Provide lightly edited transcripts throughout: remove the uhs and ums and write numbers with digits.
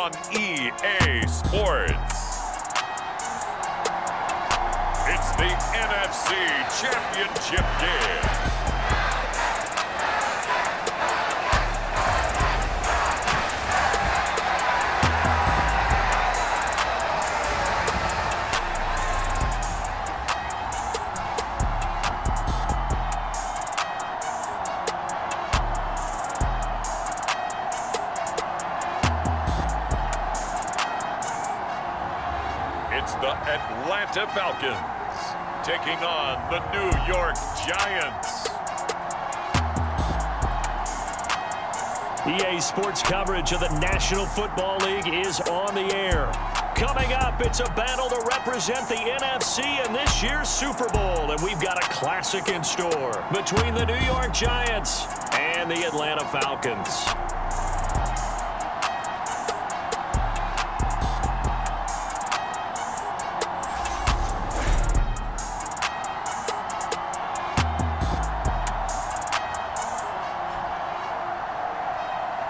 on EA Sports. It's the NFC Championship game. It's the Atlanta Falcons taking on the New York Giants. EA Sports coverage of the National Football League is on the air. Coming up, it's a battle to represent the NFC in this year's Super Bowl, and we've got a classic in store between the New York Giants and the Atlanta Falcons.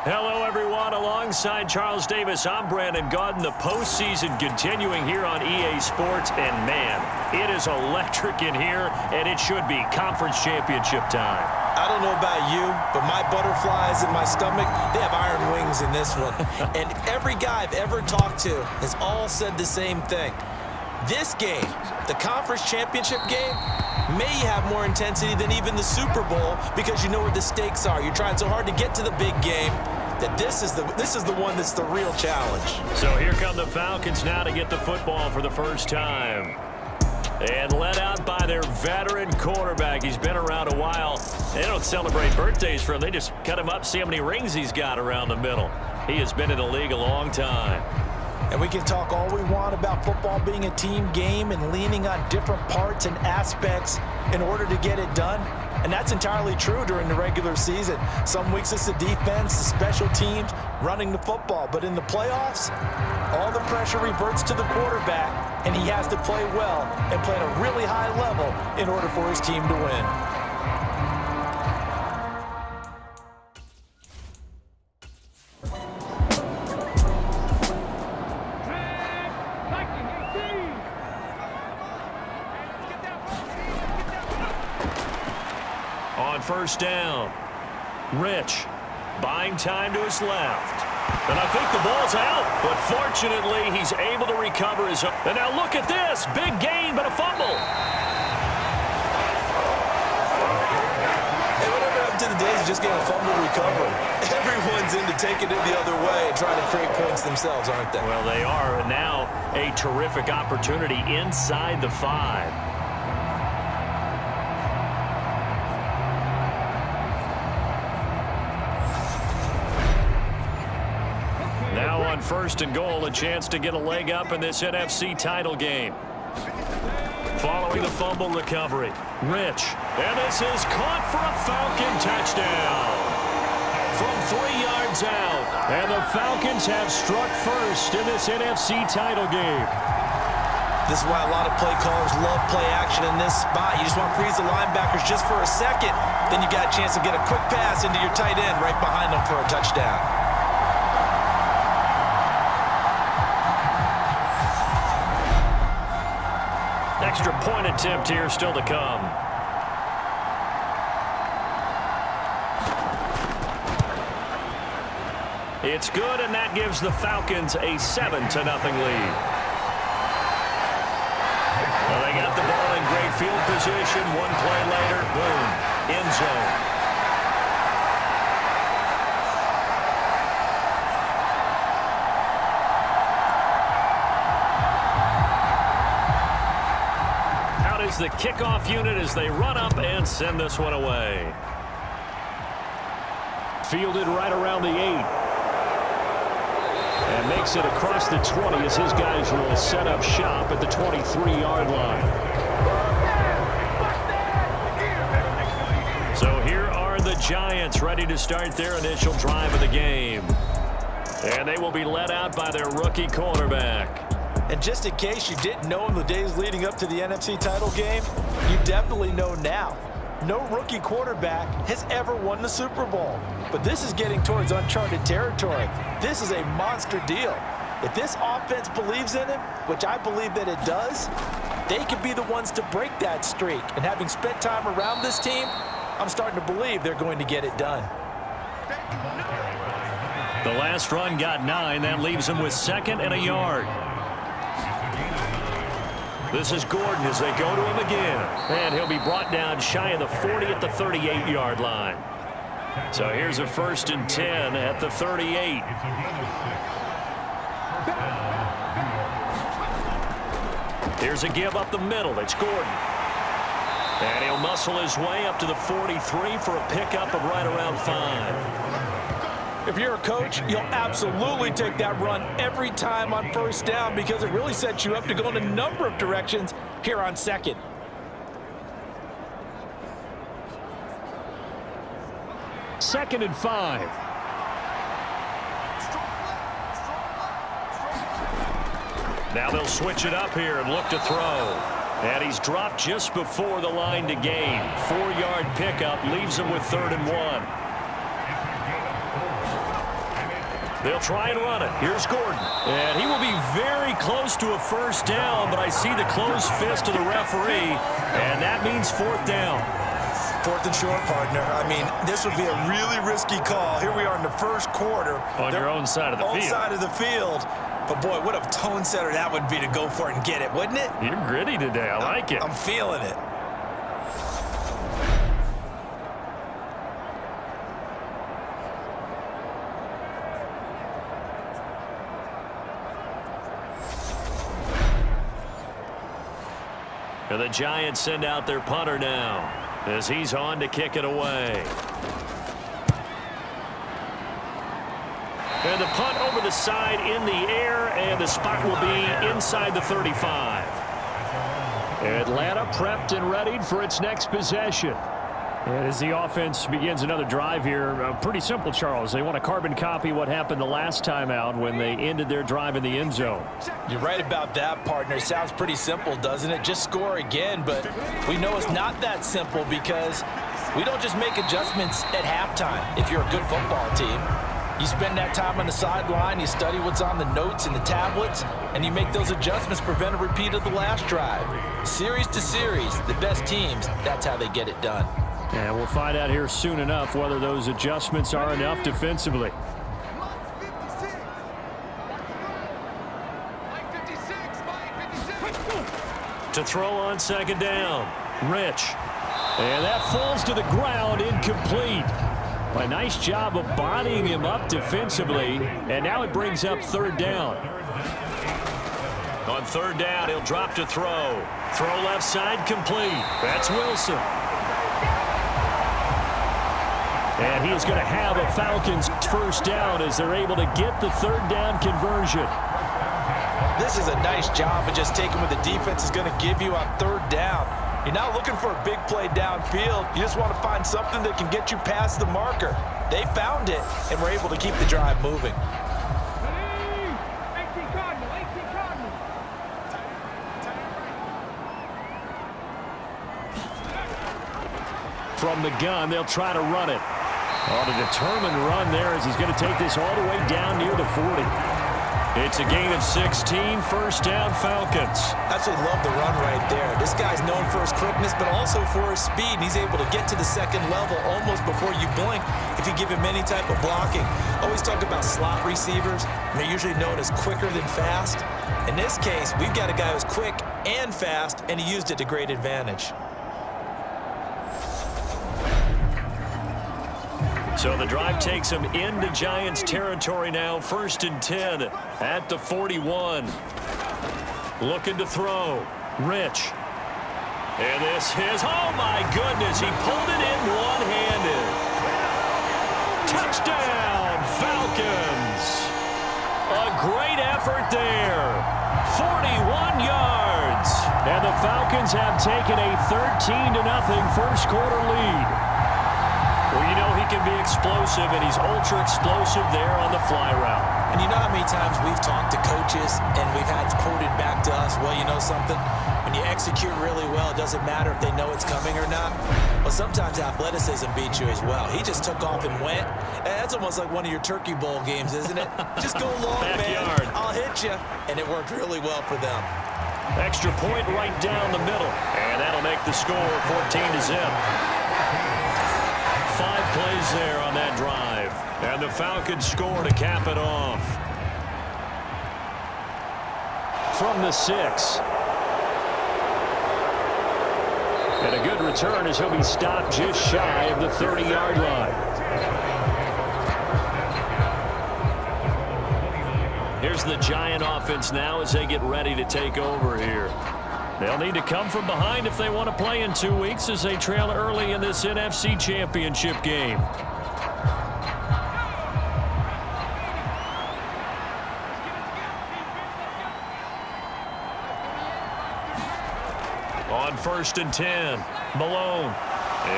Hello, everyone. Alongside Charles Davis, I'm Brandon Gaudin. The postseason continuing here on EA Sports. And, man, it is electric in here, and it should be conference championship time. I don't know about you, but my butterflies in my stomach, they have iron wings in this one. And every guy I've ever talked to has all said the same thing. This game, the conference championship game, may have more intensity than even the Super Bowl because you know where the stakes are. You're trying so hard to get to the big game that this is the one that's the real challenge. So here come the Falcons now to get the football for the first time. And led out by their veteran quarterback. He's been around a while. They don't celebrate birthdays for him. They just cut him up, see how many rings he's got around the middle. He has been in the league a long time. And we can talk all we want about football being a team game and leaning on different parts and aspects in order to get it done. And that's entirely true during the regular season. Some weeks it's the defense, the special teams, running the football. But in the playoffs, all the pressure reverts to the quarterback, and he has to play well and play at a really high level in order for his team to win. On first down, Rich buying time to his left. And I think the ball's out, but fortunately he's able to recover his own. And now look at this, big gain but a fumble. Hey, whatever happened to the days of just getting a fumble recovery? Everyone's into taking it the other way and trying to create points themselves, aren't they? Well, they are. And now a terrific opportunity inside the 5. Now on first and goal, a chance to get a leg up in this NFC title game. Following the fumble recovery, Rich. And this is caught for a Falcon touchdown. From 3 yards out. And the Falcons have struck first in this NFC title game. This is why a lot of play callers love play action in this spot. You just want to freeze the linebackers just for a second. Then you got a chance to get a quick pass into your tight end right behind them for a touchdown. Extra point attempt here still to come. It's good, and that gives the Falcons a 7-0 lead. Well, they got the ball in great field position. One play later, boom, end zone. The kickoff unit as they run up and send this one away. Fielded right around the 8. And makes it across the 20 as his guys will set up shop at the 23-yard line. So here are the Giants ready to start their initial drive of the game. And they will be led out by their rookie quarterback. And just in case you didn't know in the days leading up to the NFC title game, you definitely know now. No rookie quarterback has ever won the Super Bowl. But this is getting towards uncharted territory. This is a monster deal. If this offense believes in him, which I believe that it does, they could be the ones to break that streak. And having spent time around this team, I'm starting to believe they're going to get it done. The last run got 9. That leaves him with 2nd and a yard. This is Gordon as they go to him again. And he'll be brought down shy of the 40 at the 38-yard line. So here's a 1st and 10 at the 38. Here's a give up the middle. It's Gordon. And he'll muscle his way up to the 43 for a pickup of right around 5. If you're a coach, you'll absolutely take that run every time on 1st down because it really sets you up to go in a number of directions here on 2nd. Second and 5. Now they'll switch it up here and look to throw. And he's dropped just before the line to gain. 4-yard pickup leaves him with 3rd and 1. They'll try and run it. Here's Gordon. And he will be very close to a 1st down, but I see the closed fist of the referee, and that means 4th down. 4th and short, partner. I mean, this would be a really risky call. Here we are in the 1st quarter. On your own side of the field. Own side of the field. But, boy, what a tone setter that would be to go for it and get it, wouldn't it? You're gritty today. I like it. I'm feeling it. And the Giants send out their punter now as he's on to kick it away. And the punt over the side in the air, and the spot will be inside the 35. Atlanta prepped and readied for its next possession. And as the offense begins another drive here, pretty simple, Charles. They want to carbon copy what happened the last time out when they ended their drive in the end zone. You're right about that, partner. It sounds pretty simple, doesn't it? Just score again, but we know it's not that simple because we don't just make adjustments at halftime if you're a good football team. You spend that time on the sideline, you study what's on the notes and the tablets, and you make those adjustments, prevent a repeat of the last drive. Series to series, the best teams, that's how they get it done. And we'll find out here soon enough whether those adjustments are enough defensively. To throw on 2nd down, Rich. And that falls to the ground, incomplete. A nice job of bodying him up defensively, and now it brings up 3rd down. On 3rd down, he'll drop to throw. Throw left side, complete. That's Wilson. And he is going to have a Falcons 1st down as they're able to get the 3rd down conversion. This is a nice job of just taking what the defense is going to give you on 3rd down. You're not looking for a big play downfield. You just want to find something that can get you past the marker. They found it and were able to keep the drive moving. From the gun, they'll try to run it. On a determined run there as he's going to take this all the way down near the 40. It's a gain of 16, 1st down Falcons. Absolutely love the run right there. This guy's known for his quickness, but also for his speed. He's able to get to the 2nd level almost before you blink if you give him any type of blocking. Always talk about slot receivers. They're usually known as quicker than fast. In this case, we've got a guy who's quick and fast, and he used it to great advantage. So the drive takes him into Giants territory now. 1st and 10 at the 41. Looking to throw. Rich. And this is, oh my goodness, he pulled it in one-handed. Touchdown, Falcons. A great effort there. 41 yards. And the Falcons have taken a 13-0 1st quarter lead. Well, you know he can be explosive, and he's ultra-explosive there on the fly route. And you know how many times we've talked to coaches and we've had quoted back to us, well, you know something? When you execute really well, it doesn't matter if they know it's coming or not. Well, sometimes athleticism beats you as well. He just took off and went. And that's almost like one of your Turkey Bowl games, isn't it? Just go long, Backyard. man. I'll hit you. And it worked really well for them. Extra point right down the middle. And that'll make the score 14-0. 5 plays there on that drive. And the Falcons score to cap it off. From the 6. And a good return as he'll be stopped just shy of the 30-yard line. Here's the Giant offense now as they get ready to take over here. They'll need to come from behind if they want to play in 2 weeks as they trail early in this NFC Championship game. On 1st and 10, Malone.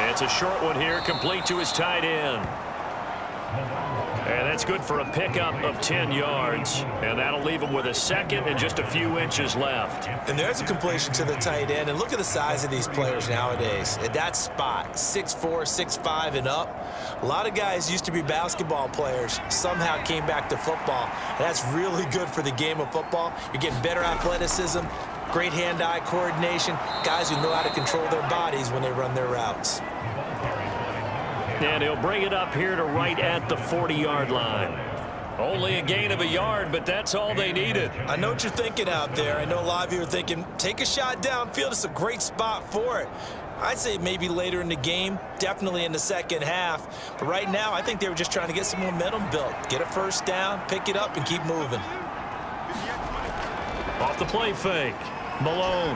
It's a short one here, complete to his tight end. And that's good for a pickup of 10 yards. And that'll leave him with a second and just a few inches left. And there's a completion to the tight end. And look at the size of these players nowadays. At that spot, 6'4", 6'5", and up. A lot of guys used to be basketball players, somehow came back to football. And that's really good for the game of football. You're getting better athleticism, great hand-eye coordination, guys who know how to control their bodies when they run their routes. And he'll bring it up here to right at the 40-yard line. Only a gain of a yard, but that's all they needed. I know what you're thinking out there. I know a lot of you are thinking, take a shot downfield. It's a great spot for it. I'd say maybe later in the game, definitely in the second half. But right now, I think they were just trying to get some momentum built. Get a first down, pick it up, and keep moving. Off the play fake, Malone.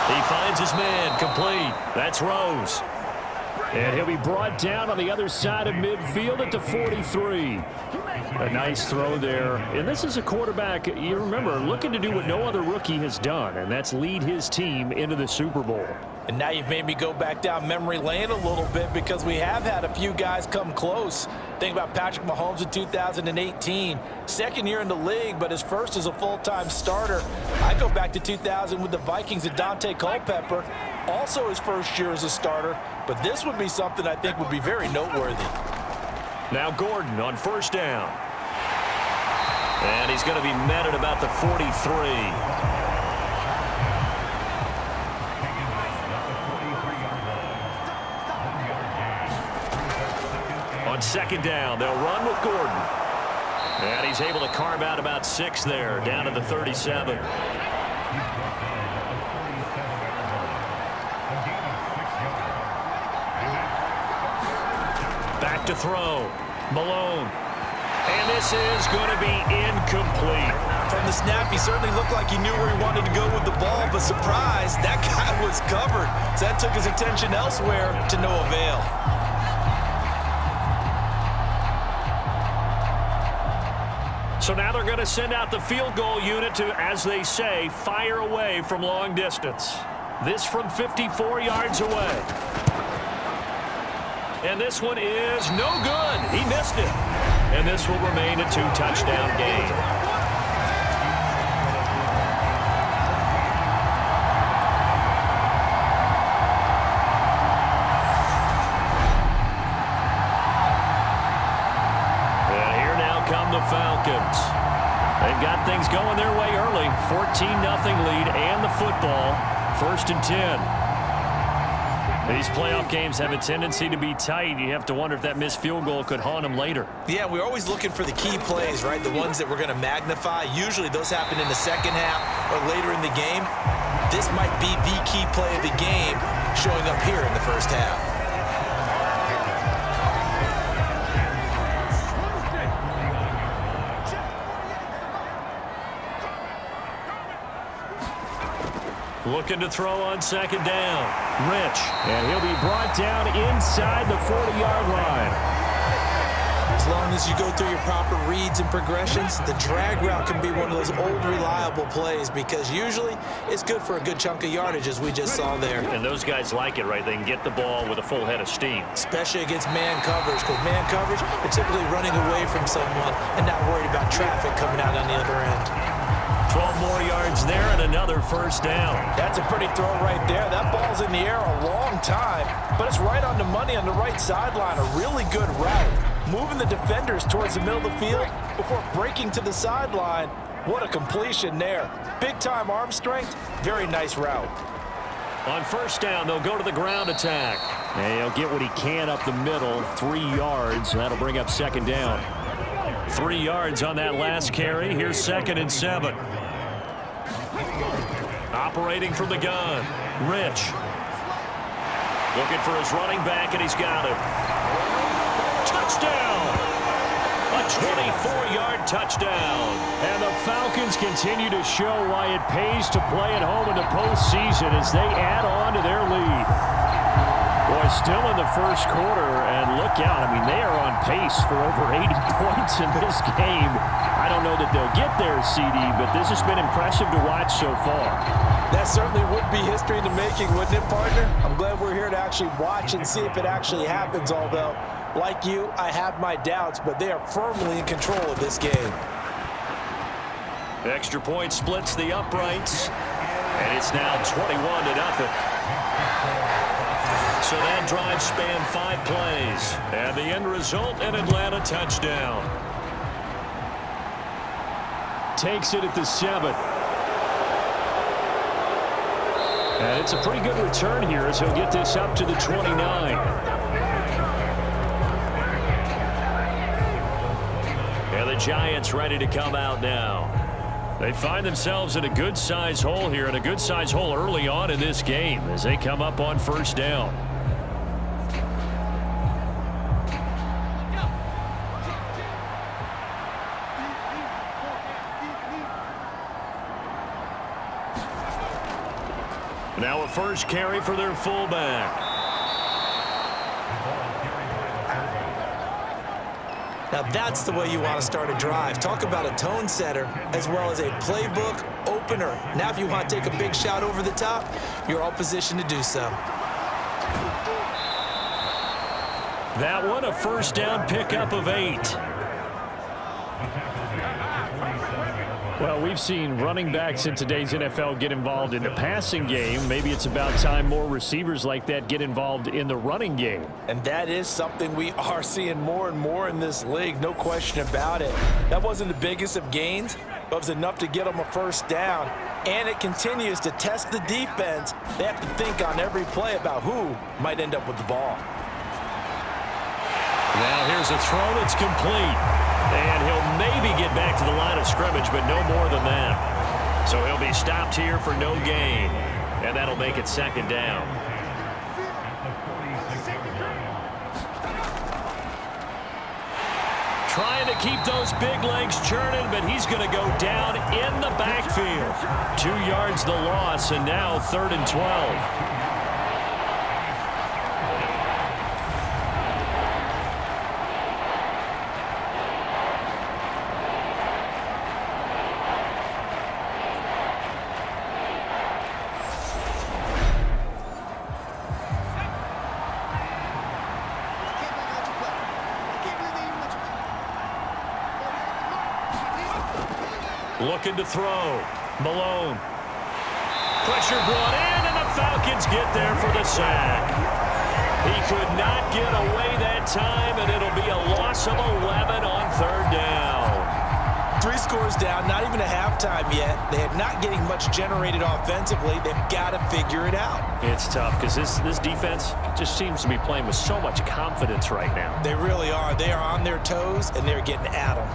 He finds his man, complete. That's Rose. And he'll be brought down on the other side of midfield at the 43. A nice throw there. And this is a quarterback, you remember, looking to do what no other rookie has done, and that's lead his team into the Super Bowl. And now you've made me go back down memory lane a little bit because we have had a few guys come close. Think about Patrick Mahomes in 2018. Second year in the league, but his first as a full-time starter. I go back to 2000 with the Vikings and Dante Culpepper. Also his first year as a starter. But this would be something I think would be very noteworthy. Now Gordon on first down. And he's going to be met at about the 43. On second down, they'll run with Gordon. And he's able to carve out about 6 there, down to the 37. Back to throw. Malone. And this is going to be incomplete. From the snap, he certainly looked like he knew where he wanted to go with the ball, but surprise, that guy was covered. So that took his attention elsewhere to no avail. So now they're going to send out the field goal unit to, as they say, fire away from long distance. This from 54 yards away. And this one is no good. He missed it. And this will remain a 2-touchdown game. The Falcons. They've got things going their way early. 14-0 lead and the football. 1st and 10. These playoff games have a tendency to be tight. You have to wonder if that missed field goal could haunt them later. Yeah, we're always looking for the key plays, right? The ones that we're going to magnify. Usually those happen in the second half or later in the game. This might be the key play of the game showing up here in the first half. Looking to throw on second down. Rich. And he'll be brought down inside the 40-yard line. As long as you go through your proper reads and progressions, the drag route can be one of those old reliable plays because usually it's good for a good chunk of yardage, as we just saw there. And those guys like it, right? They can get the ball with a full head of steam. Especially against man coverage, because man coverage, they're typically running away from someone and not worried about traffic coming out on the other end. 12 more yards there and another first down. That's a pretty throw right there. That ball's in the air a long time, but it's right on the money on the right sideline. A really good route. Moving the defenders towards the middle of the field before breaking to the sideline. What a completion there. Big-time arm strength. Very nice route. On first down, they'll go to the ground attack. And he'll get what he can up the middle, 3 yards. That'll bring up second down. 3 yards on that last carry. Here's 2nd and 7. Operating from the gun, Rich. Looking for his running back, and he's got it. Touchdown! A 24-yard touchdown. And the Falcons continue to show why it pays to play at home in the postseason as they add on to their lead. Boy, still in the first quarter, and look out. I mean, they are on pace for over 80 points in this game. I don't know that they'll get there, CD, but this has been impressive to watch so far. That certainly would be history in the making, wouldn't it, partner? I'm glad we're here to actually watch and see if it actually happens, although, like you, I have my doubts, but they are firmly in control of this game. The extra point splits the uprights, and it's now 21-0. So that drive spanned 5 plays, and the end result, an Atlanta touchdown. Takes it at the 7. And it's a pretty good return here as he'll get this up to the 29. And the Giants ready to come out now. They find themselves in a good-size hole here, and a good-size hole early on in this game as they come up on first down. Now a first carry for their fullback. Now that's the way you want to start a drive. Talk about a tone setter as well as a playbook opener. Now if you want to take a big shot over the top, you're all positioned to do so. That one, a first down pickup of 8. Well, we've seen running backs in today's NFL get involved in the passing game. Maybe it's about time more receivers like that get involved in the running game. And that is something we are seeing more and more in this league, no question about it. That wasn't the biggest of gains, but it was enough to get them a first down. And it continues to test the defense. They have to think on every play about who might end up with the ball. Now here's a throw that's complete. And he'll maybe get back to the line of scrimmage, but no more than that. So he'll be stopped here for no gain. And that'll make it second down. Trying to keep those big legs churning, but he's going to go down in the backfield. 2 yards the loss, and now 3rd and 12. Looking to throw. Malone. Pressure brought in, and the Falcons get there for the sack. He could not get away that time, and it'll be a loss of 11 on 3rd down. 3 scores down, not even a halftime yet. They are not getting much generated offensively. They've got to figure it out. It's tough because this defense just seems to be playing with so much confidence right now. They really are. They are on their toes, and they're getting at them.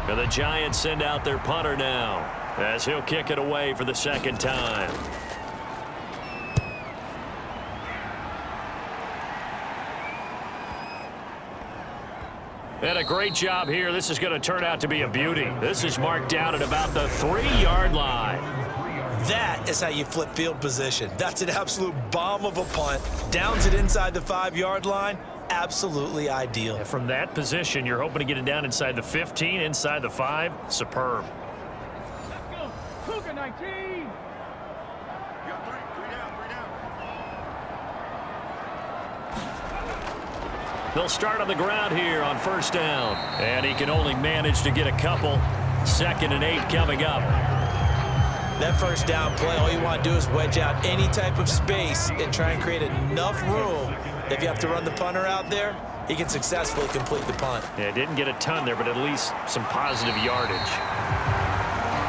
And the Giants send out their punter now as he'll kick it away for the 2nd time. And a great job here. This is going to turn out to be a beauty. This is marked down at about the 3-yard line. That is how you flip field position. That's an absolute bomb of a punt. Downs it inside the 5-yard line. Absolutely ideal. And from that position, you're hoping to get it down inside the 15, inside the 5. Superb. Let's go. Cougar 19. They'll start on the ground here on first down. And he can only manage to get a couple. 2nd and 8 coming up. That first down play, all you want to do is wedge out any type of space and try and create enough room. If you have to run the punter out there, he can successfully complete the punt. Yeah, didn't get a ton there, but at least some positive yardage.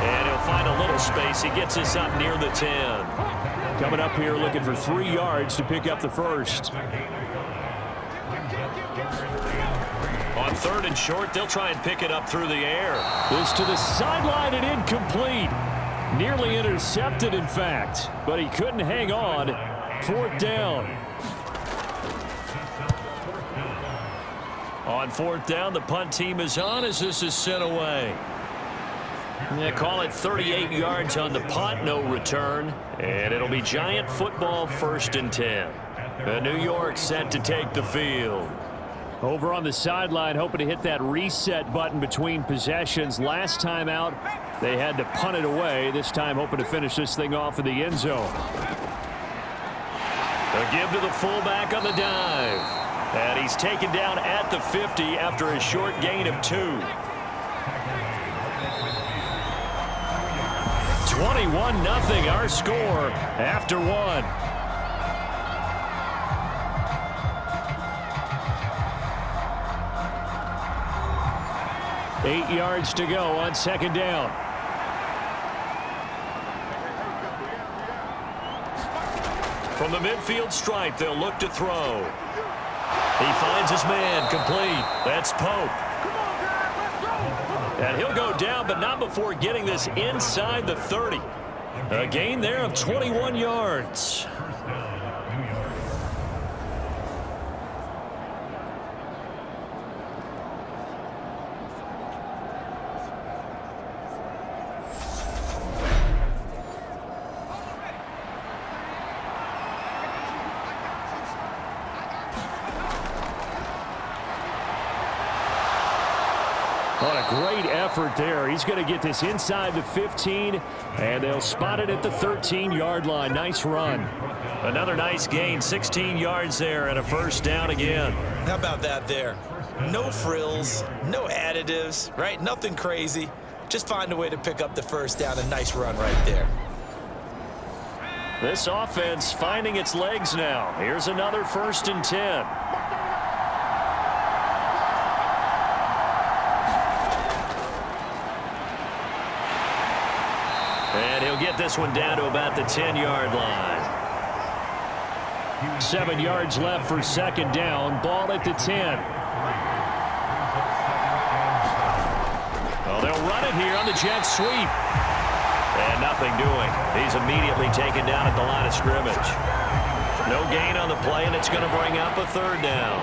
And he'll find a little space. He gets us up near the 10. Coming up here looking for 3 yards to pick up the first. On 3rd and short, they'll try and pick it up through the air. This to the sideline and incomplete. Nearly intercepted, in fact, but he couldn't hang on. 4th down. On 4th down, the punt team is on as this is sent away. They call it 38 yards on the punt, no return. And it'll be Giant football 1st and 10. The New York set to take the field. Over on the sideline, hoping to hit that reset button between possessions. Last time out, they had to punt it away. This time hoping to finish this thing off in the end zone. A give to the fullback on the dive. And he's taken down at the 50 after a short gain of 2. 21-0 our score after 1. Eight yards to go on 2nd down. From the midfield stripe, they'll look to throw. He finds his man complete. That's Pope. And he'll go down, but not before getting this inside the 30. A gain there of 21 yards. On a great effort there. He's going to get this inside the 15, and they'll spot it at the 13-yard line. Nice run. Another nice gain, 16 yards there, and a 1st down again. How about that there? No frills, no additives, right? Nothing crazy. Just find a way to pick up the 1st down. A nice run right there. This offense finding its legs now. Here's another 1st and 10. And he'll get this one down to about the 10-yard line. 7 yards left for 2nd down. Ball at the 10. Well, they'll run it here on the jet sweep. And nothing doing. He's immediately taken down at the line of scrimmage. No gain on the play, and it's going to bring up a 3rd down.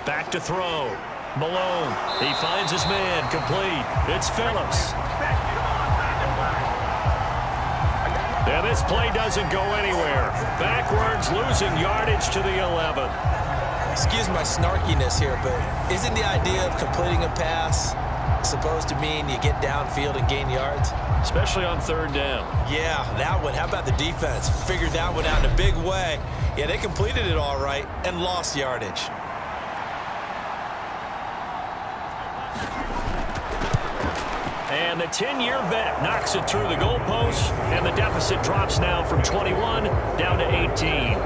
Back to throw. Malone. He finds his man. Complete. It's Phillips. Yeah, this play doesn't go anywhere. Backwards, losing yardage to the 11. Excuse my snarkiness here, but isn't the idea of completing a pass supposed to mean you get downfield and gain yards? Especially on 3rd down. Yeah, that one. How about the defense? Figured that one out in a big way. Yeah, they completed it all right and lost yardage. And the 10-year vet knocks it through the goalpost, and the deficit drops now from 21 down to 18.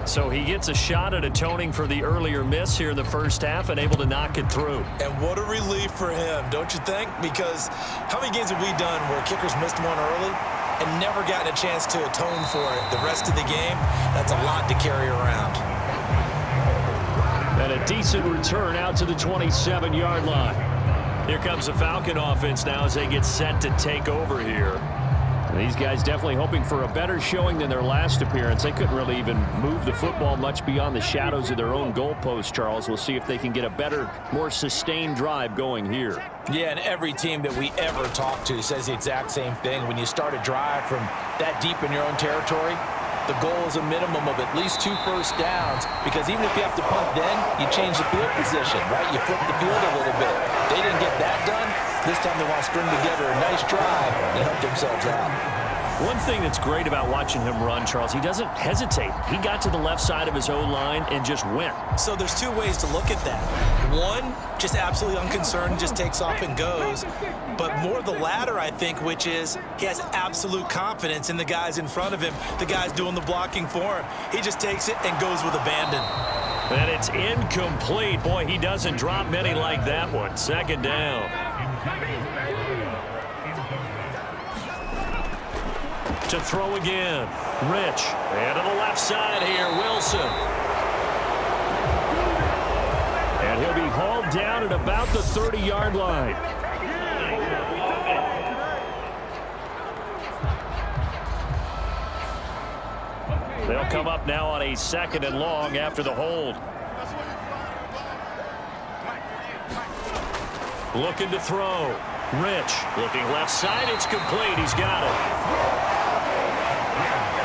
So he gets a shot at atoning for the earlier miss here in the 1st half and able to knock it through. And what a relief for him, don't you think? Because how many games have we done where kickers missed one early and never gotten a chance to atone for it the rest of the game? That's a lot to carry around. And a decent return out to the 27-yard line. Here comes the Falcon offense now as they get set to take over here. These guys definitely hoping for a better showing than their last appearance. They couldn't really even move the football much beyond the shadows of their own goalpost, Charles. We'll see if they can get a better, more sustained drive going here. Yeah, and every team that we ever talk to says the exact same thing. When you start a drive from that deep in your own territory, the goal is a minimum of at least 2 first downs, because even if you have to punt then, you change the field position, right? You flip the field a little bit. They didn't get that done. This time they want to string together a nice drive and help themselves out. One thing that's great about watching him run, Charles, he doesn't hesitate. He got to the left side of his O-line and just went. So there's 2 ways to look at that. One, just absolutely unconcerned, just takes off and goes. But more the latter, I think, which is he has absolute confidence in the guys in front of him, the guys doing the blocking for him. He just takes it and goes with abandon. And it's incomplete. Boy, he doesn't drop many like that one. Second down. To throw again. Rich. And to the left side here, Wilson. And he'll be hauled down at about the 30-yard line. They'll come up now on a 2nd and long after the hold. Looking to throw. Rich. Looking left side. It's complete. He's got it.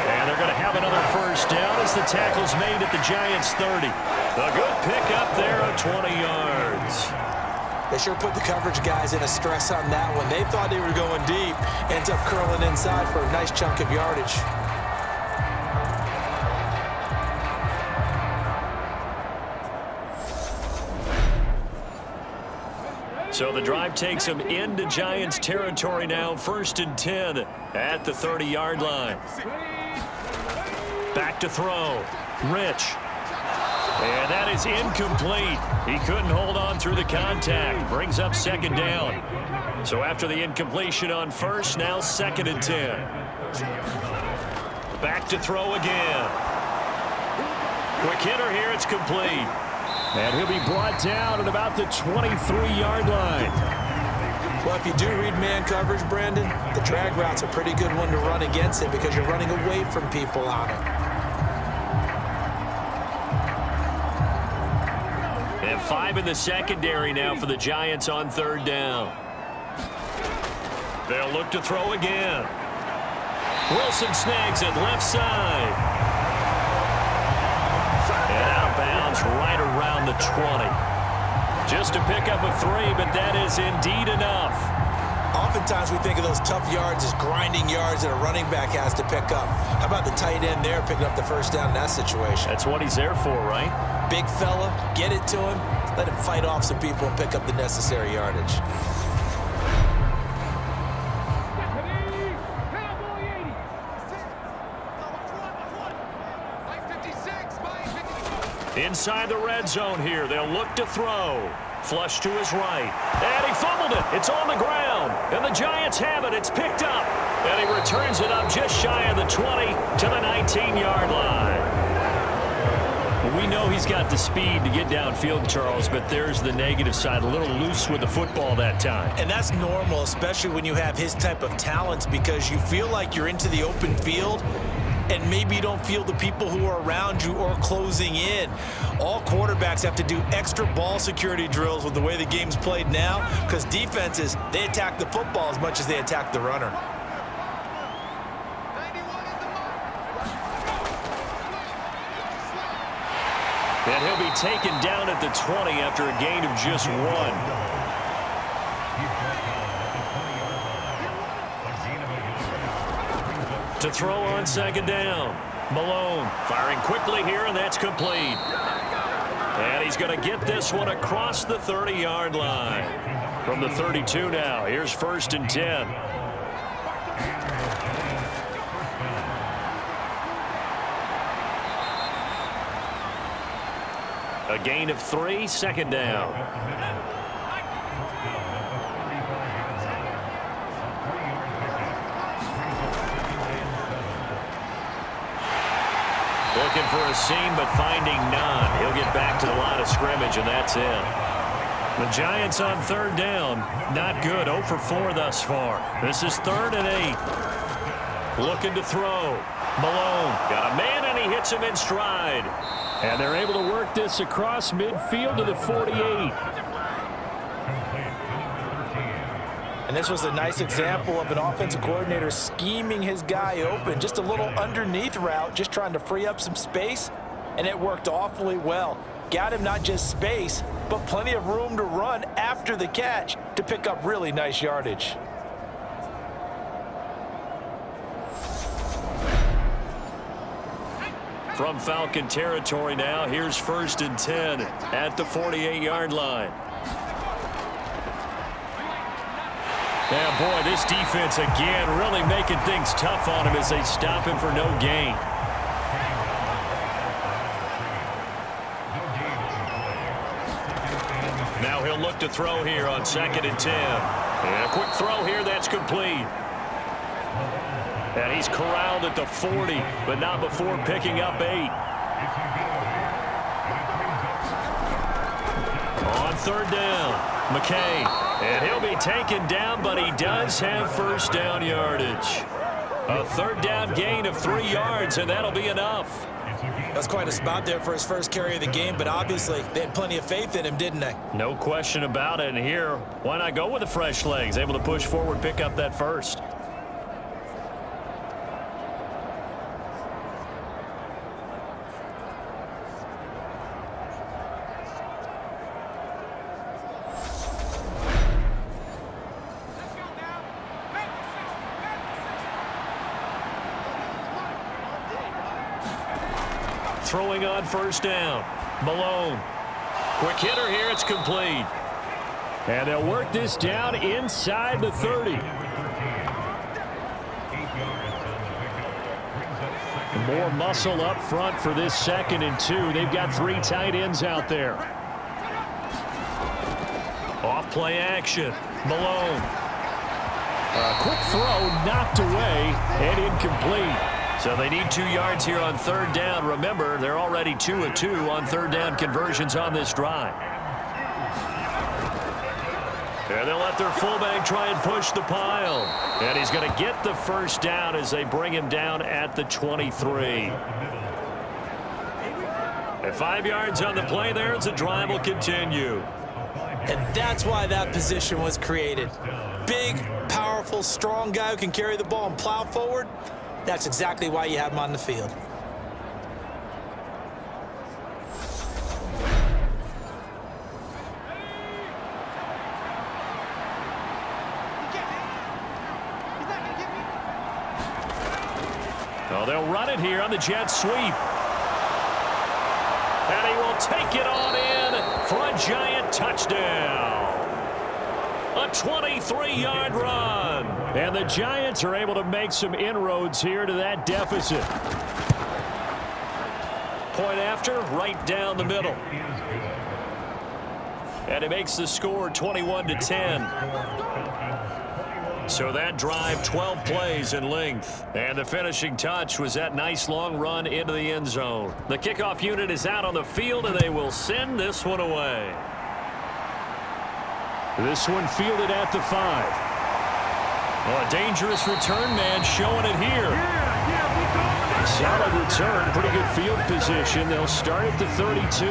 And they're going to have another first down as the tackle's made at the Giants' 30. A good pickup there of 20 yards. They sure put the coverage guys in a stress on that one. They thought they were going deep. Ends up curling inside for a nice chunk of yardage. So the drive takes them into Giants territory now. 1st and 10 at the 30-yard line. Back to throw. Rich. And that is incomplete. He couldn't hold on through the contact. Brings up 2nd down. So after the incompletion on 1st, now 2nd and 10. Back to throw again. Quick hitter here. It's complete. And he'll be brought down at about the 23-yard line. Well, if you do read man coverage, Brandon, the drag route's a pretty good one to run against it because you're running away from people on it. And 5 in the secondary now for the Giants on 3rd down. They'll look to throw again. Wilson snags it left side. And out of bounds right around the 20. Just to pick up a 3, but that is indeed enough. Oftentimes we think of those tough yards as grinding yards that a running back has to pick up. How about the tight end there picking up the first down in that situation? That's what he's there for, right? Big fella, get it to him, let him fight off some people and pick up the necessary yardage. Inside the red zone here. They'll look to throw. Flush to his right. And he fumbled it. It's on the ground. And the Giants have it. It's picked up. And he returns it up just shy of the 20 to the 19-yard line. We know he's got the speed to get downfield, Charles, but there's the negative side. A little loose with the football that time. And that's normal, especially when you have his type of talents, because you feel like you're into the open field and maybe you don't feel the people who are around you or closing in. All quarterbacks have to do extra ball security drills with the way the game's played now, because defenses, they attack the football as much as they attack the runner. And he'll be taken down at the 20 after a gain of just 1. To throw on 2nd down. Malone firing quickly here, and that's complete. And he's going to get this one across the 30-yard line. From the 32 now, here's 1st and 10. A gain of 3, 2nd down. Looking for a seam, but finding none. He'll get back to the line of scrimmage, and that's it. The Giants on 3rd down. Not good. 0 for 4 thus far. This is 3rd and 8. Looking to throw. Malone got a man, and he hits him in stride. And they're able to work this across midfield to the 48. And this was a nice example of an offensive coordinator scheming his guy open. Just a little underneath route, just trying to free up some space, and it worked awfully well. Got him not just space, but plenty of room to run after the catch to pick up really nice yardage. From Falcon territory now, here's 1st and 10 at the 48-yard line. Yeah, boy, this defense again really making things tough on him as they stop him for no gain. Now he'll look to throw here on 2nd and 10. And a quick throw here, that's complete. And he's corralled at the 40, but not before picking up 8. On 3rd down, McKay. And he'll be taken down, but he does have 1st down yardage. A 3rd down gain of 3 yards, and that'll be enough. That's quite a spot there for his first carry of the game, but obviously they had plenty of faith in him, didn't they? No question about it. And here, why not go with the fresh legs? Able to push forward, pick up that 1st. Throwing on 1st down. Malone. Quick hitter here. It's complete. And they'll work this down inside the 30. More muscle up front for this 2nd and 2. They've got 3 tight ends out there. Off play action. Malone. A quick throw knocked away and incomplete. So they need 2 yards here on 3rd down. Remember, they're already 2 of 2 on 3rd down conversions on this drive. And they'll let their fullback try and push the pile. And he's going to get the 1st down as they bring him down at the 23. At 5 yards on the play there as the drive will continue. And that's why that position was created. Big, powerful, strong guy who can carry the ball and plow forward. That's exactly why you have him on the field. Oh, they'll run it here on the jet sweep. And he will take it on in for a Giant touchdown. A 23-yard run. And the Giants are able to make some inroads here to that deficit. Point after, right down the middle. And it makes the score 21-10. So that drive, 12 plays in length. And the finishing touch was that nice long run into the end zone. The kickoff unit is out on the field, and they will send this one away. This one fielded at the 5. Oh, a dangerous return man showing it here. Solid return, pretty good field position. They'll start at the 32.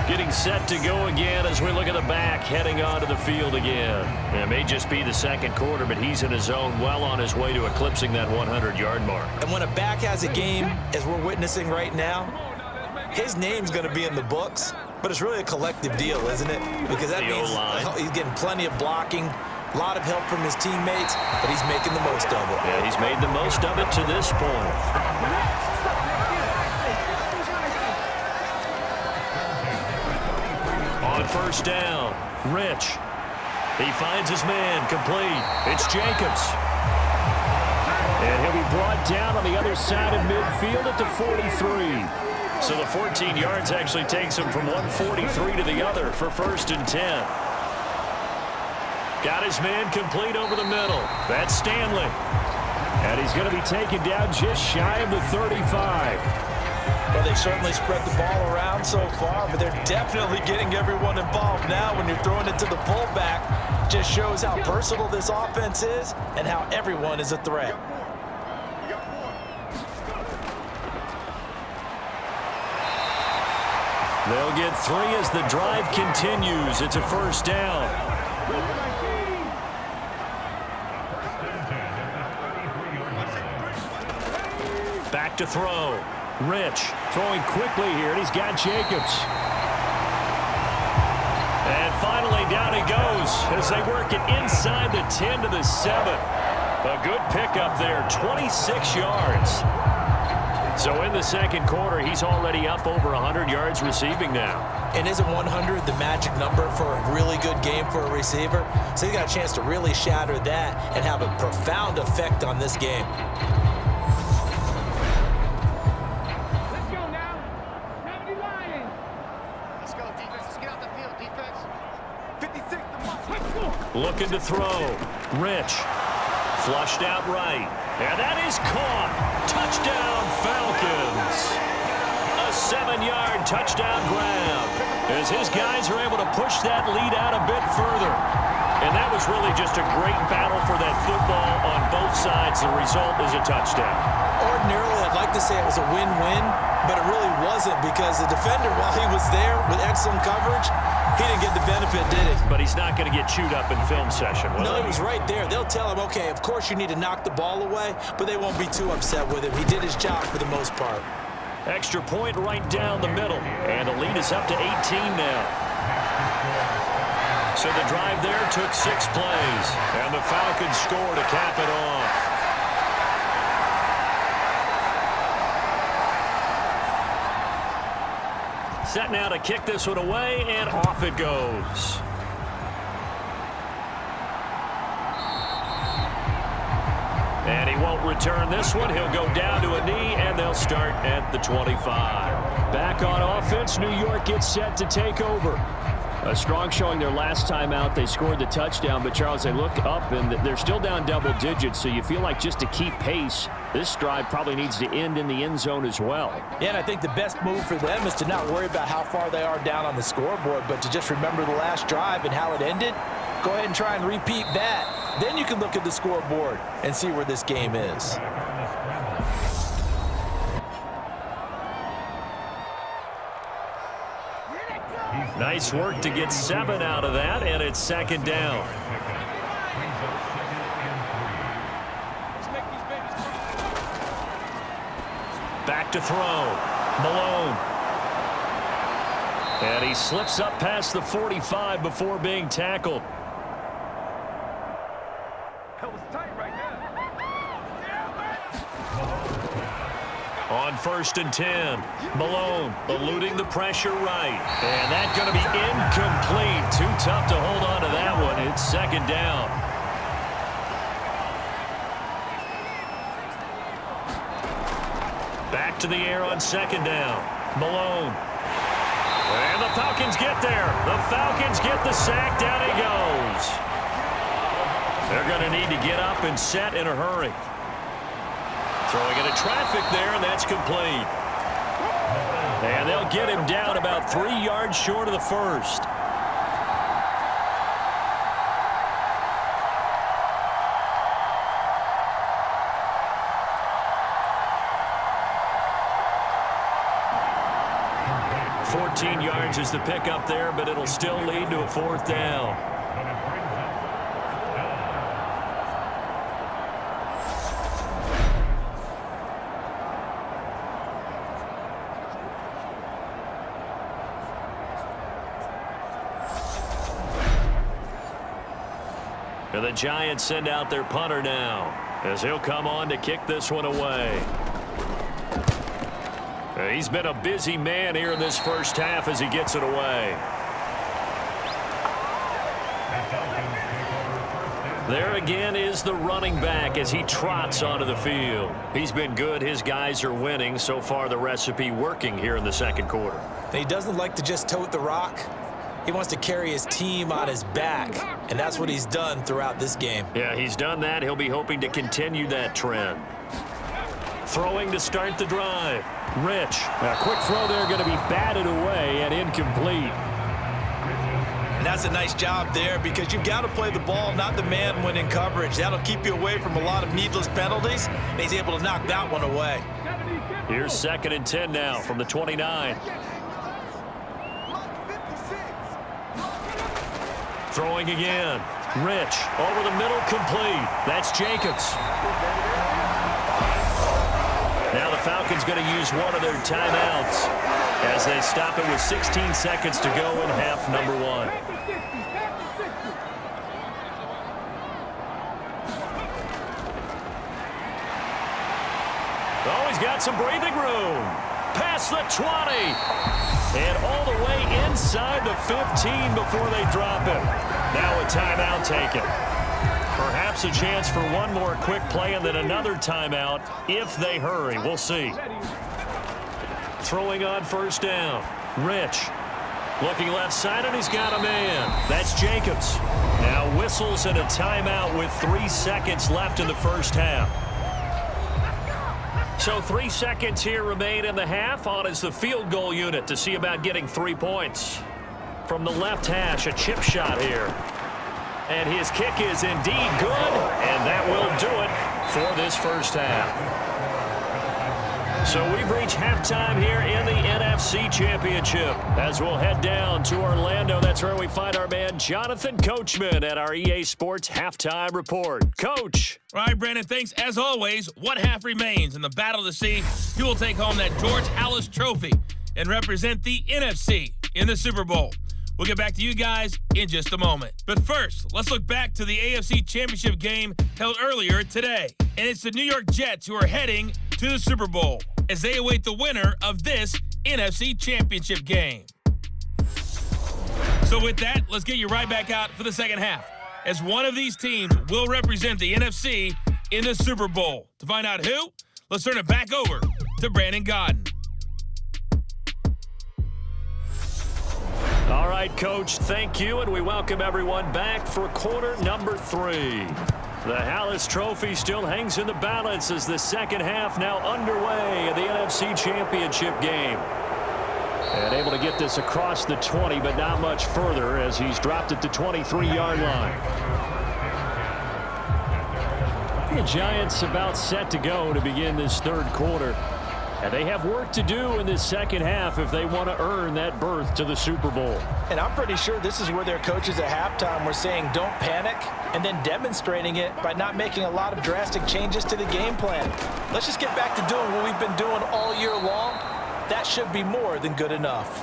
Getting set to go again as we look at the back heading onto the field again. It may just be the 2nd quarter, but he's in his zone well on his way to eclipsing that 100-yard mark. And when a back has a game, as we're witnessing right now, his name's going to be in the books. But it's really a collective deal, isn't it? Because that means he's getting plenty of blocking, a lot of help from his teammates, but he's making the most of it. Yeah, he's made the most of it to this point. On 1st down, Rich. He finds his man, complete. It's Jacobs. And he'll be brought down on the other side of midfield at the 43. So the 14 yards actually takes him from 143 to the other for 1st and 10. Got his man complete over the middle. That's Stanley. And he's going to be taken down just shy of the 35. Well, they certainly spread the ball around so far, but they're definitely getting everyone involved now when you're throwing it to the fullback. Just shows how versatile this offense is and how everyone is a threat. They'll get 3 as the drive continues. It's a first down. Back to throw. Rich throwing quickly here, and he's got Jacobs. And finally down he goes as they work it inside the 10 to the 7. A good pickup there, 26 yards. So in the second quarter, he's already up over 100 yards receiving now. And isn't 100 the magic number for a really good game for a receiver? So he got a chance to really shatter that and have a profound effect on this game. Let's go now. 70 Lions. Let's go, defense. Let's get out the field, defense. 56 to mark. Let's go. Looking to throw. Rich. Flushed out right. And that is caught. Touchdown, Falcons. A 7-yard touchdown grab as his guys are able to push that lead out a bit further. And that was really just a great battle for that football on both sides. The result is a touchdown. Ordinarily, I'd like to say it was a win-win, but it really wasn't because the defender, while he was there with excellent coverage, he didn't get the benefit, did he? But he's not going to get chewed up in film session, will No, he? he was right there. They'll tell him, okay, of course you need to knock the ball away, but they won't be too upset with him. He did his job for the most part. Extra point right down the middle. And the lead is up to 18 now. So the drive there took 6 plays. And the Falcons score to cap it off. Set now to kick this one away, and off it goes. And he won't return this one. He'll go down to a knee, and they'll start at the 25. Back on offense, New York gets set to take over. A strong showing their last time out. They scored the touchdown, but, Charles, they look up, and they're still down double digits, so you feel like just to keep pace, this drive probably needs to end in the end zone as well. Yeah, and I think the best move for them is to not worry about how far they are down on the scoreboard, but to just remember the last drive and how it ended. Go ahead and try and repeat that. Then you can look at the scoreboard and see where this game is. Nice work to get 7 out of that, and it's second down. Back to throw. Malone. And he slips up past the 45 before being tackled. That was tight right there. On 1st and 10, Malone eluding the pressure right. And that's going to be incomplete. Too tough to hold on to that one. It's second down. Back to the air on second down. Malone. And the Falcons get there. The Falcons get the sack. Down he goes. They're going to need to get up and set in a hurry. Throwing into traffic there, and that's complete. And they'll get him down about 3 yards short of the first. $14 yards is the pickup there, but it'll still lead to a 4th down. And the Giants send out their punter now as he'll come on to kick this one away. He's been a busy man here in this first half as he gets it away. There again is the running back as he trots onto the field. He's been good. His guys are winning. So far, the recipe working here in the second quarter. He doesn't like to just tote the rock. He wants to carry his team on his back, and that's what he's done throughout this game. Yeah, he's done that. He'll be hoping to continue that trend. Throwing to start the drive. Rich. A quick throw there going to be batted away and incomplete. And that's a nice job there because you've got to play the ball, not the man when in coverage. That'll keep you away from a lot of needless penalties, and he's able to knock that one away. Here's 2nd and 10 now from the 29. Throwing again. Rich over the middle, complete. That's Jacobs. Now the Falcons going to use one of their timeouts as they stop it with 16 seconds to go in half number 1. Oh, he's got some breathing room. Past the 20. And all the way inside the 15 before they drop him. Now a timeout taken. Perhaps a chance for one more quick play and then another timeout if they hurry. We'll see. Throwing on first down. Rich. Looking left side, and he's got a man. That's Jacobs. Now whistles and a timeout with 3 seconds left in the first half. So 3 seconds here remain in the half. On is the field goal unit to see about getting 3 points. From the left hash, a chip shot here. And his kick is indeed good, and that will do it for this first half. So we've reached halftime here in the NFC Championship. As we'll head down to Orlando, that's where we find our man Jonathan Coachman at our EA Sports Halftime Report. Coach. All right, Brandon, thanks. As always, one half remains. In the battle to see who will take home that George Halas Trophy and represent the NFC in the Super Bowl. We'll get back to you guys in just a moment. But first, let's look back to the AFC Championship game held earlier today. And it's the New York Jets who are heading to the Super Bowl as they await the winner of this NFC Championship game. So with that, let's get you right back out for the second half, as one of these teams will represent the NFC in the Super Bowl. To find out who, let's turn it back over to Brandon Godden. All right, Coach, thank you, and we welcome everyone back for quarter number 3. The Halas Trophy still hangs in the balance as the second half now underway in the NFC Championship game. And able to get this across the 20, but not much further as he's dropped at the 23-yard line. The Giants about set to go to begin this third quarter. And they have work to do in this second half if they want to earn that berth to the Super Bowl. And I'm pretty sure this is where their coaches at halftime were saying don't panic, and then demonstrating it by not making a lot of drastic changes to the game plan. Let's just get back to doing what we've been doing all year long. That should be more than good enough.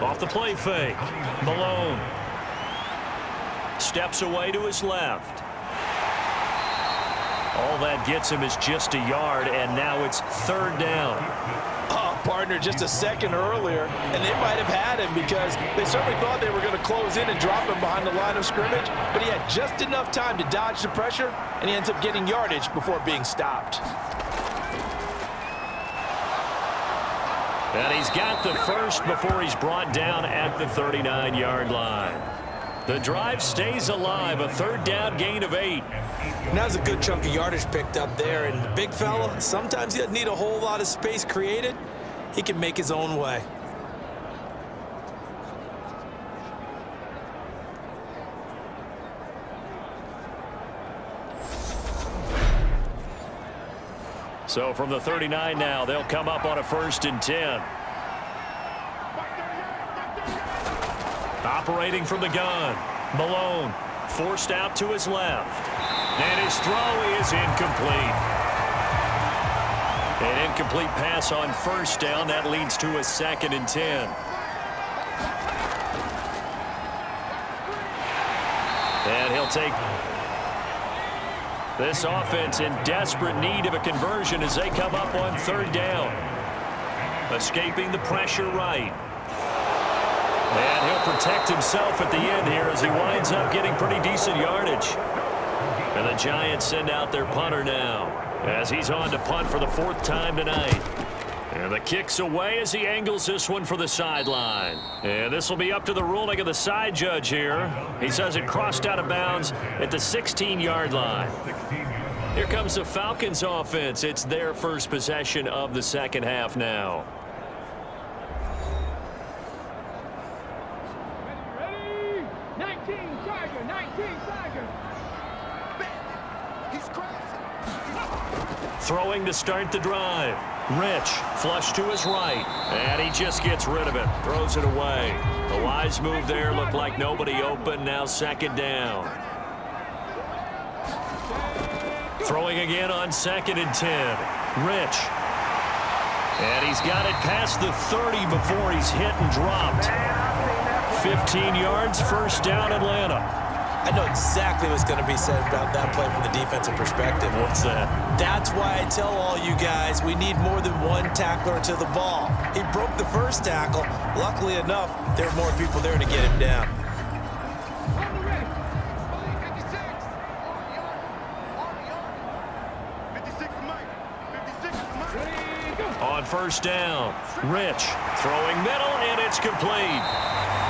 Off the play fake. Malone. Steps away to his left. All that gets him is just a yard, and now it's third down. Oh, partner, just a second earlier, and they might have had him because they certainly thought they were going to close in and drop him behind the line of scrimmage, but he had just enough time to dodge the pressure, and he ends up getting yardage before being stopped. And he's got the first before he's brought down at the 39-yard line. The drive stays alive, a third down gain of 8. Now's a good chunk of yardage picked up there, and the big fella, sometimes he doesn't need a whole lot of space created. He can make his own way. So from the 39 now, they'll come up on a 1st and 10. Operating from the gun. Malone forced out to his left. And his throw is incomplete. An incomplete pass on 1st down. That leads to a 2nd and 10. And he'll take this offense in desperate need of a conversion as they come up on 3rd down. Escaping the pressure right. And he'll protect himself at the end here as he winds up getting pretty decent yardage. And the Giants send out their punter now as he's on to punt for the 4th time tonight. And the kick's away as he angles this one for the sideline. And this will be up to the ruling of the side judge here. He says it crossed out of bounds at the 16-yard line. Here comes the Falcons offense. It's their first possession of the second half now. Ready? 19 Tiger. He's crazy. Throwing to start the drive. Rich, flush to his right. And he just gets rid of it. Throws it away. A wise move there. Looked like nobody open. Now second down. Throwing again on 2nd and 10. Rich. And he's got it past the 30 before he's hit and dropped. 15 yards, first down, Atlanta. I know exactly what's going to be said about that play from the defensive perspective. What's that? That's why I tell all you guys we need more than one tackler to the ball. He broke the first tackle. Luckily enough, there were more people there to get him down. On first down, Rich throwing middle, and it's complete.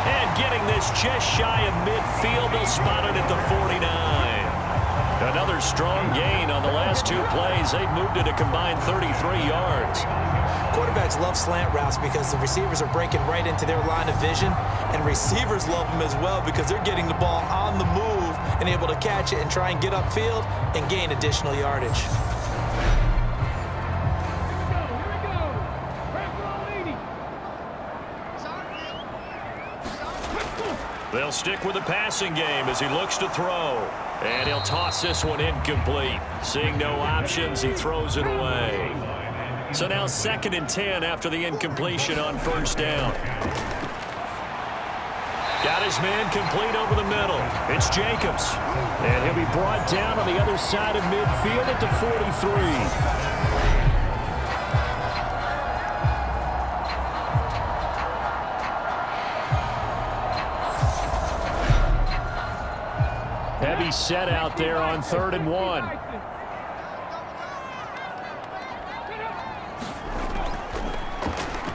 And getting this just shy of midfield, they'll spot it at the 49. Another strong gain on the last two plays. They've moved it a combined 33 yards. Quarterbacks love slant routes because the receivers are breaking right into their line of vision, and receivers love them as well because they're getting the ball on the move and able to catch it and try and get upfield and gain additional yardage. They'll stick with the passing game as he looks to throw. And he'll toss this one incomplete. Seeing no options, he throws it away. So now 2nd and 10 after the incompletion on first down. Got his man complete over the middle. It's Jacobs. And he'll be brought down on the other side of midfield at the 43. Heavy set out there on 3rd and 1.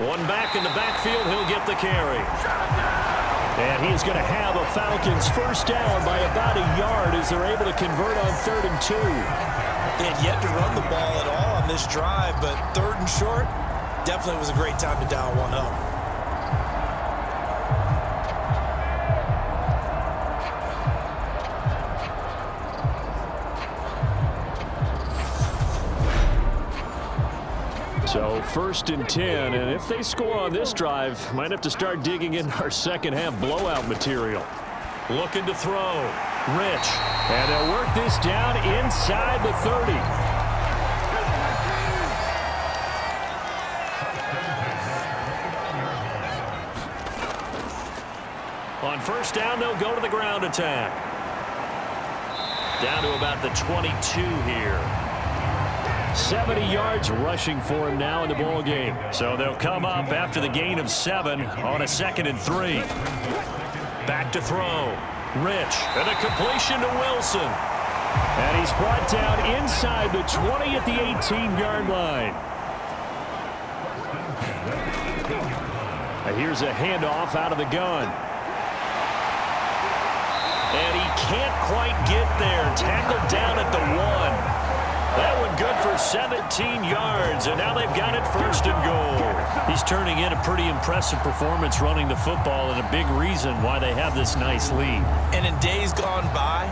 One back in the backfield, he'll get the carry. And he's going to have a Falcons first down by about a yard as they're able to convert on 3rd and 2. They had yet to run the ball at all on this drive, but 3rd and short definitely was a great time to dial one up. So 1st and 10, and if they score on this drive, might have to start digging in our second half blowout material. Looking to throw. Rich. And they'll work this down inside the 30. On first down, they'll go to the ground attack. Down to about the 22 here. 70 yards rushing for him now in the ball game. So they'll come up after the gain of 7 on a 2nd and 3. Back to throw. Rich. And a completion to Wilson. And he's brought down inside the 20 at the 18-yard line. And here's a handoff out of the gun. And he can't quite get there. Tackled down at the 1. That one good for 17 yards, and now they've got it 1st and goal. He's turning in a pretty impressive performance running the football, and a big reason why they have this nice lead. And in days gone by,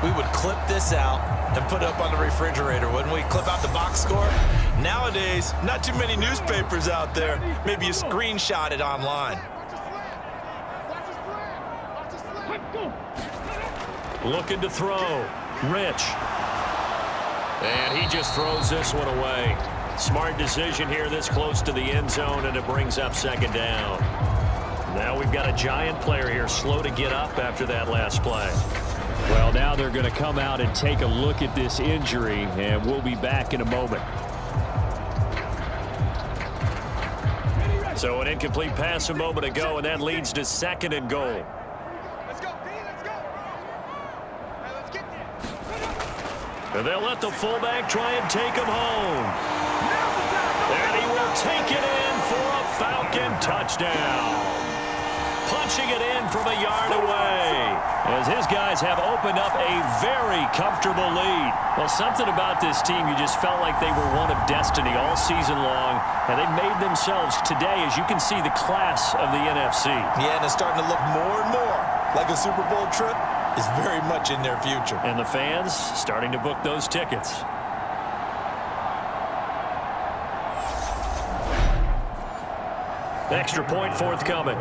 we would clip this out and put it up on the refrigerator, wouldn't we? Clip out the box score. Nowadays, not too many newspapers out there. Maybe you screenshot it online. Looking to throw. Rich. And he just throws this one away. Smart decision here this close to the end zone, and it brings up 2nd down. Now we've got a Giant player here slow to get up after that last play. Well, now they're going to come out and take a look at this injury, and we'll be back in a moment. So an incomplete pass a moment ago, and that leads to 2nd and goal. And they'll let the fullback try and take him home. And he will take it in for a Falcon touchdown. Punching it in from a yard away, as his guys have opened up a very comfortable lead. Well, something about this team, you just felt like they were one of destiny all season long, and they made themselves today, as you can see, the class of the NFC. Yeah, and it's starting to look more and more like a Super Bowl trip is very much in their future. And the fans starting to book those tickets. Extra point forthcoming.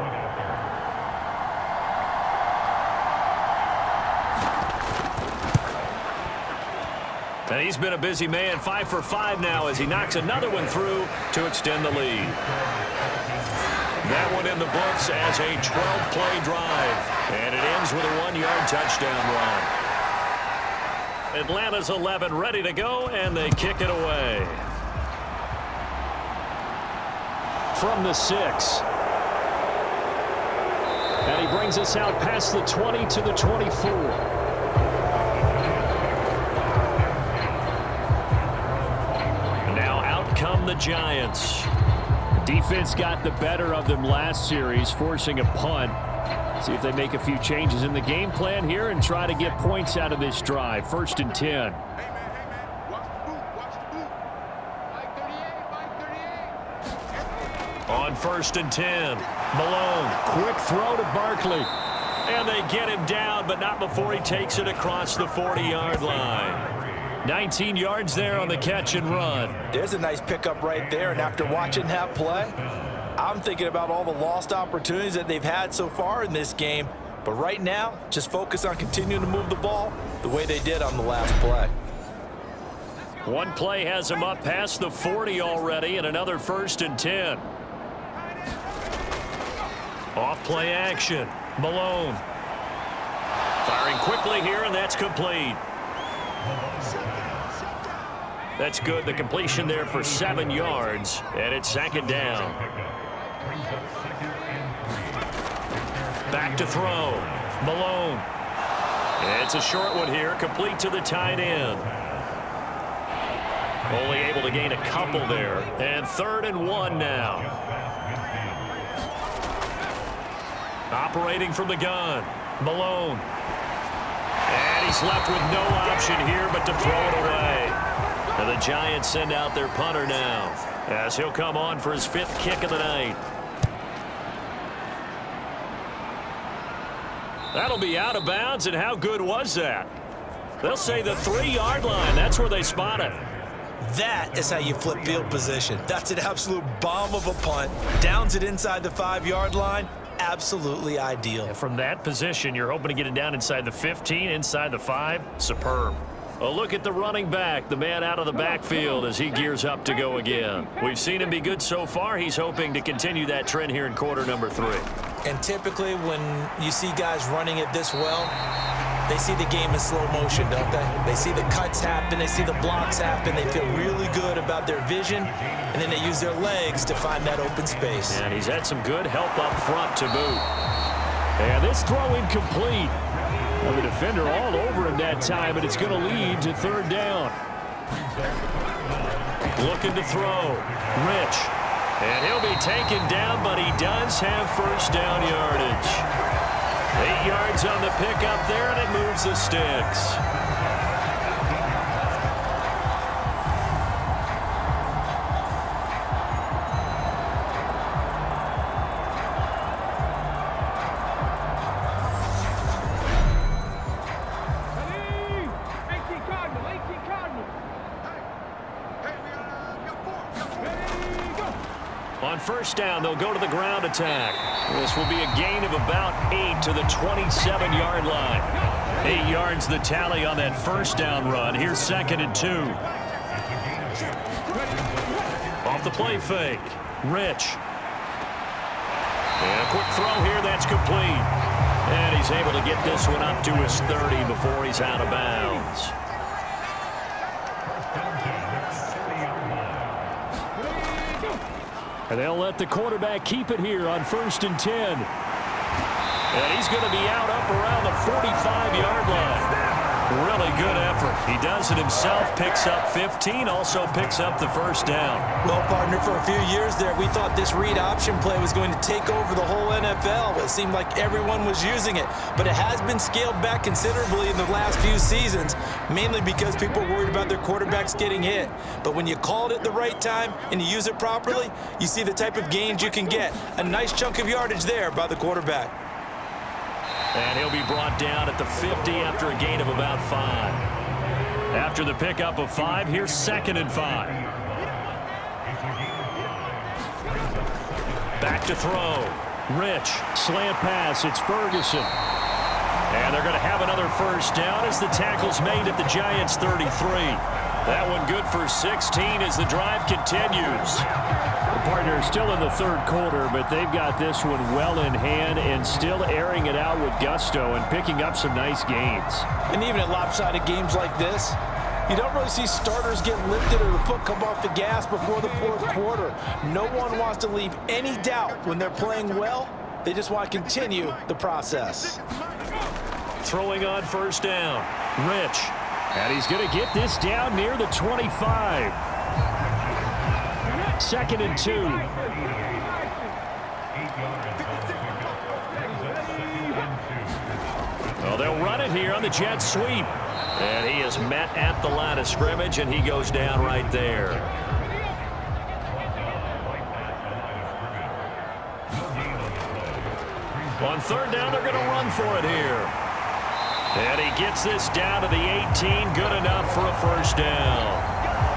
And he's been a busy man, 5 for 5 now as he knocks another one through to extend the lead. That one in the books as a 12-play drive. And it ends with a 1-yard touchdown run. Atlanta's 11 ready to go, and they kick it away. From the 6. And he brings us out past the 20 to the 24. Come the Giants. Defense got the better of them last series, forcing a punt. See if they make a few changes in the game plan here and try to get points out of this drive. 1st and 10. On 1st and 10, Malone. Quick throw to Barkley. And they get him down, but not before he takes it across the 40-yard line. 19 yards there on the catch and run. There's a nice pickup right there, and after watching that play, I'm thinking about all the lost opportunities that they've had so far in this game. But right now, just focus on continuing to move the ball the way they did on the last play. One play has him up past the 40 already, and another 1st and 10. Off play action. Malone. Firing quickly here, and that's complete. That's good. The completion there for 7 yards, and it's 2nd down. Back to throw. Malone. It's a short one here, complete to the tight end. Only able to gain a couple there, and 3rd and 1 now. Operating from the gun, Malone. And he's left with no option here but to throw it away. And the Giants send out their punter now as he'll come on for his 5th kick of the night. That'll be out of bounds, and how good was that? They'll say the 3-yard line. That's where they spot it. That is how you flip field position. That's an absolute bomb of a punt. Downs it inside the 5-yard line. Absolutely ideal. And from that position, you're hoping to get it down inside the 15, inside the 5. Superb. A look at the running back, the man out of the backfield as he gears up to go again. We've seen him be good so far. He's hoping to continue that trend here in quarter number 3. And typically when you see guys running it this well, they see the game in slow motion, don't they? They see the cuts happen, they see the blocks happen, they feel really good about their vision, and then they use their legs to find that open space. And he's had some good help up front to boot. And this throw incomplete. Well, the defender all over him that time, but it's going to lead to 3rd down. Looking to throw. Rich. And he'll be taken down, but he does have 1st down yardage. 8 yards on the pickup there, and it moves the sticks. On 1st down, they'll go to the ground attack. This will be a gain of about 8 to the 27-yard line. 8 yards the tally on that 1st down run. Here's 2nd and 2. Off the play fake. Rich. And a quick throw here. That's complete. And he's able to get this one up to his 30 before he's out of bounds. And they'll let the quarterback keep it here on 1st and 10. And he's going to be out up around the 45-yard line. Really good effort. He does it himself, picks up 15, also picks up the 1st down. Well, partner, for a few years there, we thought this read option play was going to take over the whole NFL. It seemed like everyone was using it, but it has been scaled back considerably in the last few seasons, mainly because people are worried about their quarterbacks getting hit. But when you call it at the right time and you use it properly, you see the type of gains you can get. A nice chunk of yardage there by the quarterback. And he'll be brought down at the 50 after a gain of about 5. After the pickup of 5, here's 2nd and 5. Back to throw. Rich. Slant pass. It's Ferguson. And they're going to have another first down as the tackle's made at the Giants' 33. That one good for 16 as the drive continues. The partner still in the third quarter, but they've got this one well in hand and still airing it out with gusto and picking up some nice gains. And even in lopsided games like this, you don't really see starters get lifted or the foot come off the gas before the fourth quarter. No one wants to leave any doubt when they're playing well. They just want to continue the process. Throwing on first down. Rich. And he's going to get this down near the 25. 2nd and 2. Well, they'll run it here on the jet sweep. And he is met at the line of scrimmage, and he goes down right there. On third down, they're going to run for it here. And he gets this down to the 18. Good enough for a first down.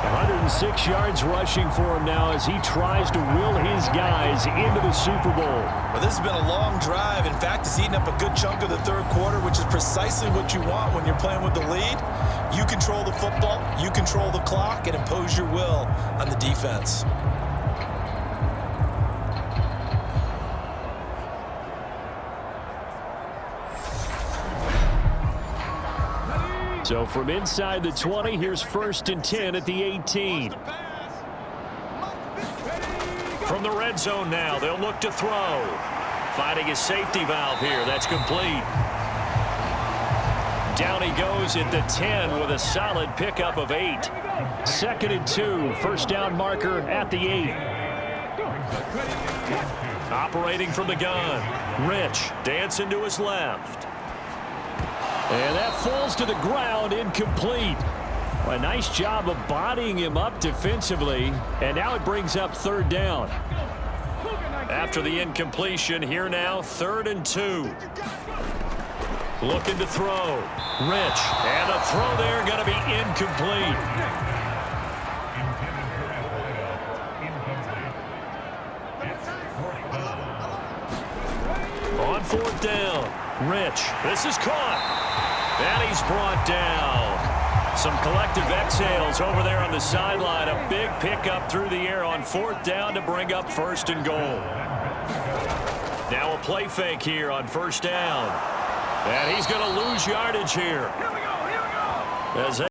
106 yards rushing for him now as he tries to will his guys into the Super Bowl. Well, this has been a long drive. In fact, it's eaten up a good chunk of the third quarter, which is precisely what you want when you're playing with the lead. You control the football, you control the clock, and impose your will on the defense. So from inside the 20, here's 1st and 10 at the 18. From the red zone now, they'll look to throw. Finding his safety valve here. That's complete. Down he goes at the 10 with a solid pickup of 8. 2nd and 2. First down marker at the 8. Operating from the gun. Rich dancing to his left. And that falls to the ground, incomplete. A nice job of bodying him up defensively. And now it brings up 3rd down. After the incompletion, here now, 3rd and 2. Looking to throw. Rich. And the throw there going to be incomplete. On 4th down. Rich. This is caught. And he's brought down. Some collective exhales over there on the sideline. A big pickup through the air on 4th down to bring up 1st and goal. Now a play fake here on 1st down. And he's going to lose yardage here. As